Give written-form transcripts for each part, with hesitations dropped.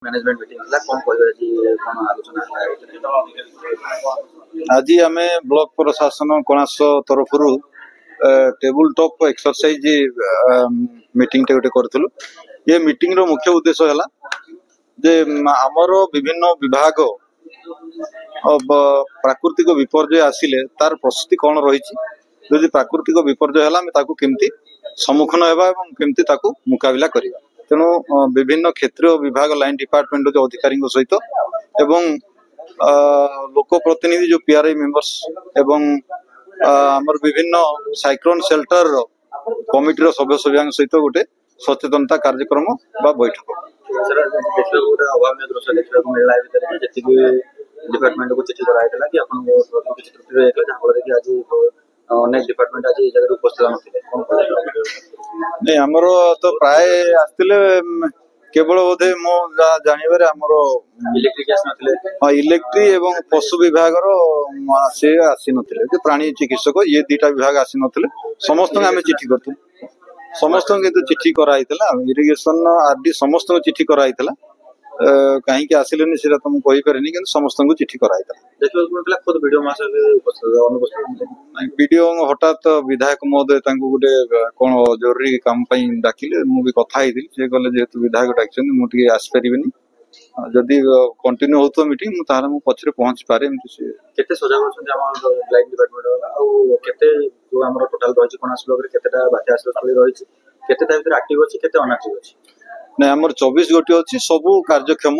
Management meeting हला कोन कहबे जी कोन आलोचना हला आज आम ब्लॉक प्रशासन कोणास तरफ टेबुल टॉप एक्सरसाइज मीटिंग टे करूँ। ये मीटिंग रो मुख्य उद्देश्य है जे आमर विभिन्न विभाग प्राकृतिक विपर्यय आसिले तार प्रस्तुति कौन रही जदि प्राकृतिक विपर्यय है केमती सम्मुखीन होगा केमती मुकाबला करवा। तेणु विभिन्न क्षेत्रीय विभाग लाइन डिपार्टमेंट जो अधिकारी सहित एवं लोक प्रतिनिधि जो पीआरआई मेंबर्स एवं आमर विभिन्न साइक्लोन शेल्टर कमिटी सभ्य सभ्या सहित गोटे सचेतनता कार्यक्रम बा बैठक अभाव दृश्य देखा मिलला डिपार्टमेंट को चिठी कराइला कि अपन किसी त्रुटि जहाँफल कि आज अनेक डिपार्टमेंट आज जगह उपस्थित नहीं आमर तो प्राय आसते केवल बोधे मो जानवर आमर इलेक्ट्री एवं पशु विभाग से आसी नथिले प्राणी चिकित्सक ये दुटा विभाग आसी नथिले समस्त आम चिठी करथु समस्त चिठी कराई इरिगेशन आरडी समस्त चिठी कराई कहीं आसिले से कही पारे कि समस्त चिठी कराई वीडियो हठात विधायक महोदय गोटे कौन जरूरी काम डाकिले मुझे कथा सी कहले जेहेतु विधायक डाक मुझे आसपारे जदि कंटिन्यू हो मीटिंग मुझे पछरे पहुंच पारे केते सजग लाइन डिपार्टमेंट टोटाल रही कोणास ब्लॉक केतेटा बात्या आश्रयस्थली रही केतेटा भीतर एक्टिव अछि केते अनएक्टिव अछि नहीं आमर 24 गोटी अच्छी सबू कार्यक्षम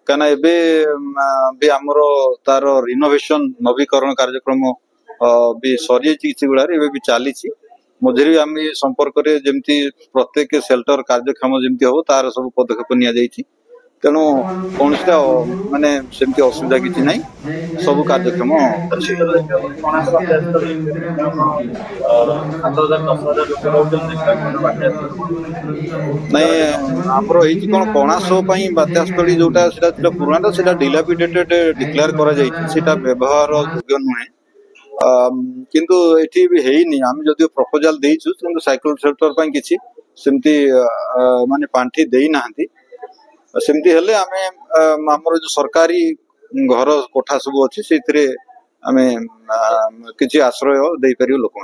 कहना भी आमर तार रिनोवेशन नवीकरण कार्यक्रम भी सरी किसी गुड़ा भी चली मझे भी आम संपर्क जमी प्रत्येक सेल्टर कार्यक्षम जमी हम तार सब पदक्षेप नि तेणु कौन माने सेमती असुविधा किसी ना सब कार्यक्रम नहीं आमर कौन कणास बात्यास्थली जोटा पुराना से डिलापिडेटेड डिक्लेयर करा व्यवहार योग्य नुहे किंतु एठी भी हेनी आम जदि प्रपोजाल देइछु किंतु साइक्लोन शेल्टर किसी सेमती माने पांठी देई नाहंती सेमती हेले आमे हमर जो सरकारी घर कोठा सब अच्छी से आमे किसी आश्रय दे पारियो लोक।